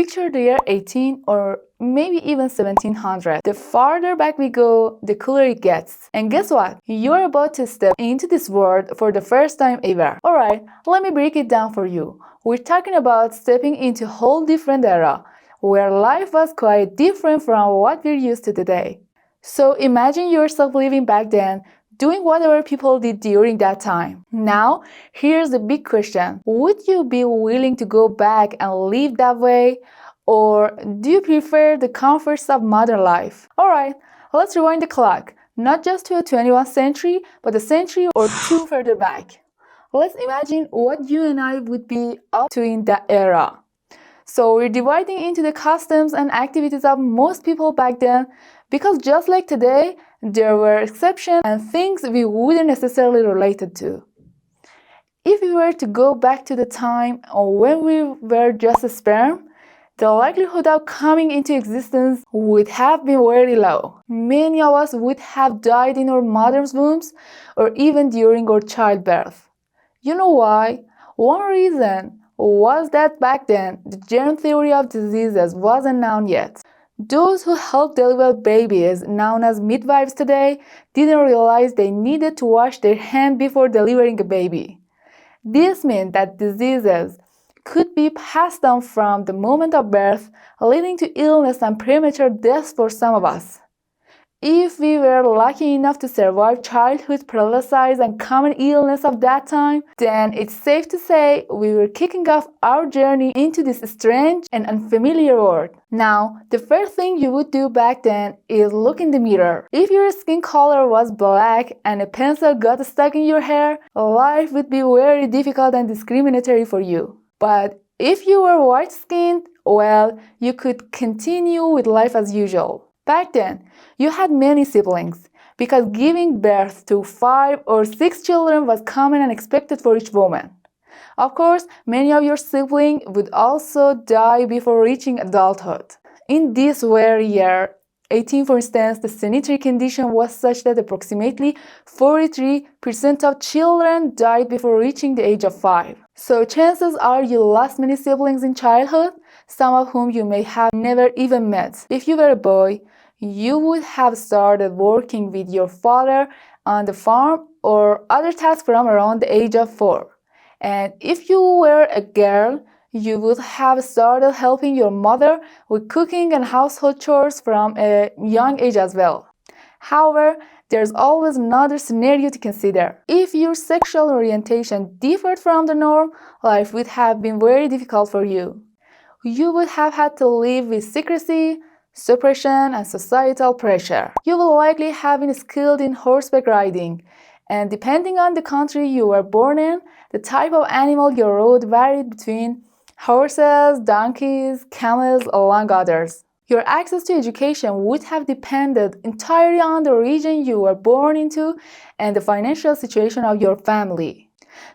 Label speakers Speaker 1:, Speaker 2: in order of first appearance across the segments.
Speaker 1: Picture the year 18 or maybe even 1700. The farther back we go, the cooler it gets. And guess what? You're about to step into this world for the first time ever. Alright, let me break it down for you. We're talking about stepping into a whole different era, where life was quite different from what we're used to today. So imagine yourself living back then, doing whatever people did during that time. Now, here's the big question. Would you be willing to go back and live that way? Or do you prefer the comforts of modern life? Alright, let's rewind the clock. Not just to the 21st century, but a century or two further back. Let's imagine what you and I would be up to in that era. So we're dividing into the customs and activities of most people back then, because just like today, there were exceptions and things we wouldn't necessarily relate to. If we were to go back to the time when we were just a sperm, the likelihood of coming into existence would have been very low. Many of us would have died in our mother's wombs or even during our childbirth. You know why? One reason was that back then, the germ theory of diseases wasn't known yet. Those who helped deliver babies, known as midwives today, didn't realize they needed to wash their hands before delivering a baby. This meant that diseases could be passed down from the moment of birth, leading to illness and premature deaths for some of us. If we were lucky enough to survive childhood paralysis and common illness of that time, then it's safe to say we were kicking off our journey into this strange and unfamiliar world. Now, the first thing you would do back then is look in the mirror. If your skin color was black and a pencil got stuck in your hair, life would be very difficult and discriminatory for you. But if you were white-skinned, well, you could continue with life as usual. Back then, you had many siblings, because giving birth to 5 or 6 children was common and expected for each woman. Of course, many of your siblings would also die before reaching adulthood. In this very year, 18 for instance, the sanitary condition was such that approximately 43% of children died before reaching the age of 5. So chances are you lost many siblings in childhood, some of whom you may have never even met. If you were a boy, you would have started working with your father on the farm or other tasks from around the age of 4. And if you were a girl, you would have started helping your mother with cooking and household chores from a young age as well. However, there's always another scenario to consider. If your sexual orientation differed from the norm, life would have been very difficult for you. You would have had to live with secrecy, suppression, and societal pressure. You will likely have been skilled in horseback riding, and depending on the country you were born in, the type of animal you rode varied between horses, donkeys, camels, among others. Your access to education would have depended entirely on the region you were born into and the financial situation of your family.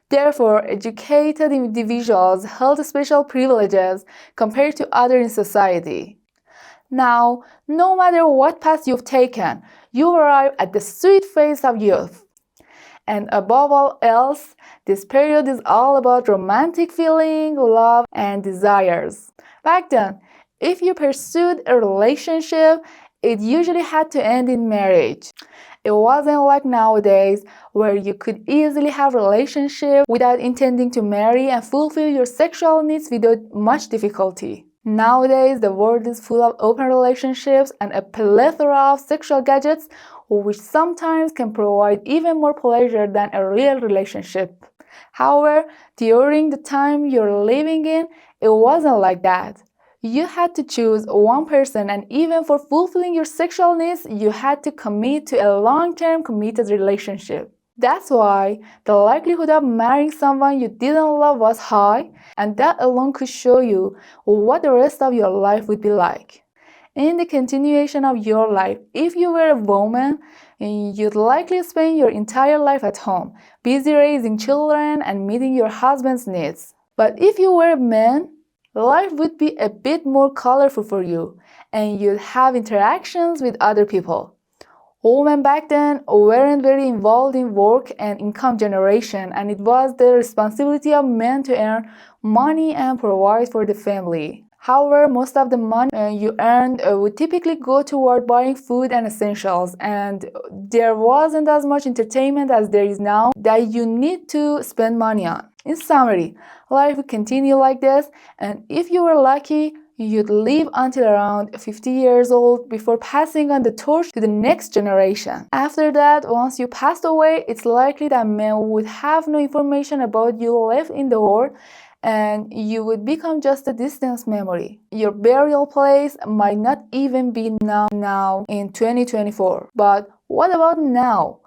Speaker 1: Therefore, educated individuals held special privileges compared to others in society. Now, no matter what path you've taken, you arrive at the sweet phase of youth. And above all else, this period is all about romantic feeling, love, and desires. Back then, if you pursued a relationship, it usually had to end in marriage. It wasn't like nowadays, where you could easily have a relationship without intending to marry and fulfill your sexual needs without much difficulty. Nowadays, the world is full of open relationships and a plethora of sexual gadgets, which sometimes can provide even more pleasure than a real relationship. However, during the time you're living in, it wasn't like that. You had to choose one person, and even for fulfilling your sexual needs, you had to commit to a long-term committed relationship. That's why the likelihood of marrying someone you didn't love was high, and that alone could show you what the rest of your life would be like. In the continuation of your life, if you were a woman, you'd likely spend your entire life at home, busy raising children and meeting your husband's needs. But if you were a man, life would be a bit more colorful for you, and you'd have interactions with other people. Women back then weren't very involved in work and income generation, and it was the responsibility of men to earn money and provide for the family. However, most of the money you earned would typically go toward buying food and essentials, and there wasn't as much entertainment as there is now that you need to spend money on. In summary, life would continue like this, and if you were lucky, you'd live until around 50 years old before passing on the torch to the next generation. After that, once you passed away, it's likely that men would have no information about you left in the world, and you would become just a distant memory. Your burial place might not even be now in 2024. But what about now?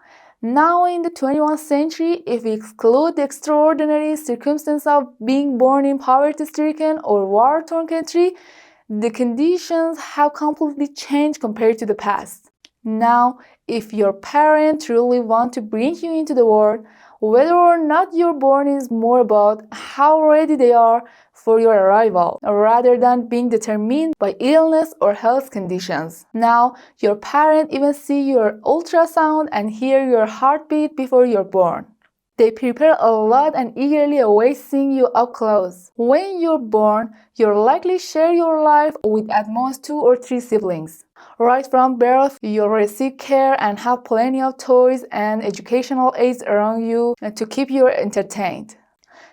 Speaker 1: Now in the 21st century, if we exclude the extraordinary circumstance of being born in poverty-stricken or war-torn country, the conditions have completely changed compared to the past. Now, if your parents truly want to bring you into the world, whether or not you're born is more about how ready they are for your arrival, rather than being determined by illness or health conditions. Now, your parents even see your ultrasound and hear your heartbeat before you're born. They prepare a lot and eagerly await seeing you up close. When you're born, you'll likely share your life with at most 2 or 3 siblings. Right from birth, you'll receive care and have plenty of toys and educational aids around you to keep you entertained.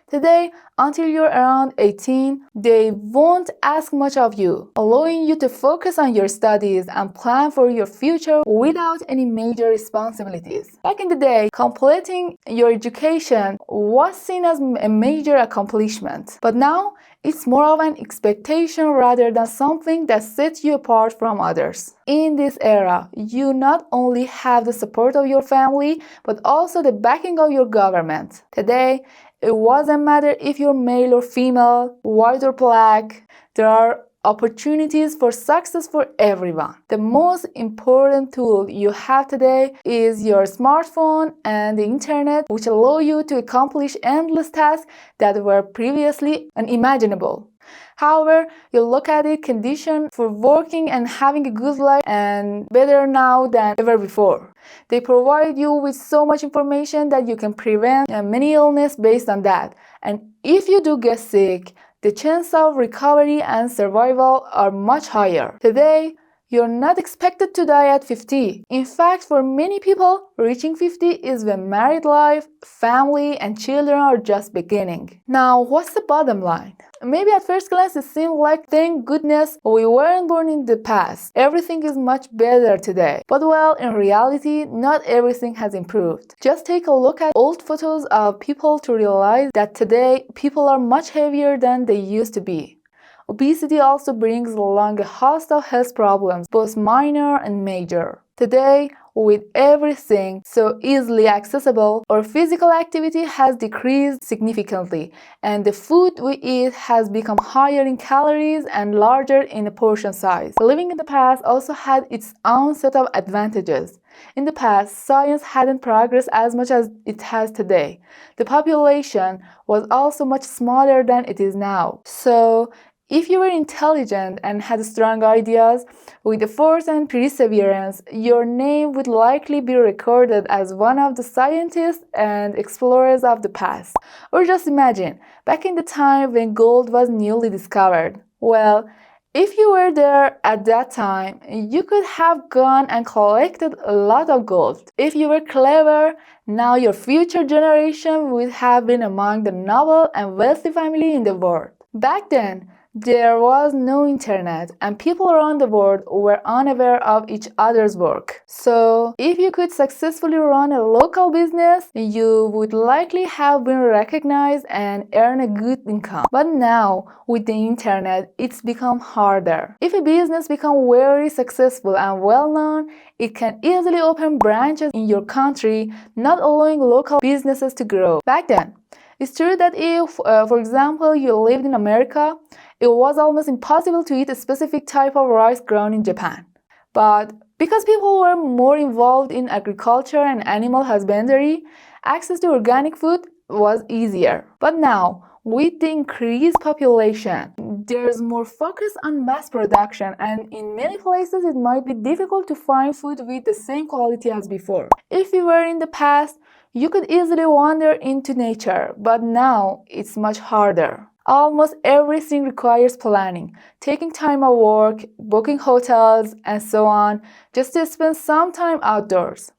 Speaker 1: Today, until you're around 18, they won't ask much of you, allowing you to focus on your studies and plan for your future without any major responsibilities. Back in the day, completing your education was seen as a major accomplishment, but now it's more of an expectation rather than something that sets you apart from others. In this era, you not only have the support of your family, but also the backing of your government. Today, it doesn't matter if you're male or female, white or black, there are opportunities for success for everyone. The most important tool you have today is your smartphone and the internet, which allow you to accomplish endless tasks that were previously unimaginable. However, you look at the condition for working and having a good life and better now than ever before. They provide you with so much information that you can prevent many illnesses based on that. And if you do get sick, the chance of recovery and survival are much higher. Today, you're not expected to die at 50. In fact, for many people, reaching 50 is when married life, family, and children are just beginning. Now, what's the bottom line? Maybe at first glance it seemed like, thank goodness we weren't born in the past. Everything is much better today. But well, in reality, not everything has improved. Just take a look at old photos of people to realize that today people are much heavier than they used to be. Obesity also brings along a host of health problems, both minor and major. Today, with everything so easily accessible, our physical activity has decreased significantly, and the food we eat has become higher in calories and larger in the portion size. Living in the past also had its own set of advantages. In the past, science hadn't progressed as much as it has today. The population was also much smaller than it is now. So, if you were intelligent and had strong ideas, with the force and perseverance, your name would likely be recorded as one of the scientists and explorers of the past. Or just imagine, back in the time when gold was newly discovered. Well, if you were there at that time, you could have gone and collected a lot of gold. If you were clever, now your future generation would have been among the noble and wealthy family in the world. Back then, there was no internet, and people around the world were unaware of each other's work. So, if you could successfully run a local business, you would likely have been recognized and earn a good income. But now, with the internet, it's become harder. If a business becomes very successful and well-known, it can easily open branches in your country, not allowing local businesses to grow. Back then, it's true that if, for example, you lived in America, it was almost impossible to eat a specific type of rice grown in Japan. But because people were more involved in agriculture and animal husbandry, access to organic food was easier. But now, with the increased population, there's more focus on mass production, and in many places it might be difficult to find food with the same quality as before. If you were in the past, you could easily wander into nature, but now it's much harder. Almost everything requires planning, taking time at work, booking hotels, and so on, just to spend some time outdoors.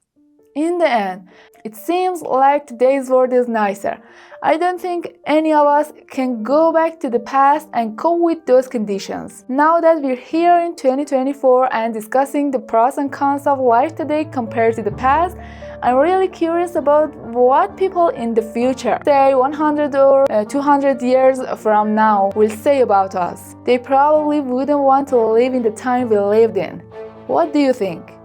Speaker 1: In the end, it seems like today's world is nicer. I don't think any of us can go back to the past and cope with those conditions. Now that we're here in 2024 and discussing the pros and cons of life today compared to the past, I'm really curious about what people in the future, say 100 or 200 years from now, will say about us. They probably wouldn't want to live in the time we lived in. What do you think?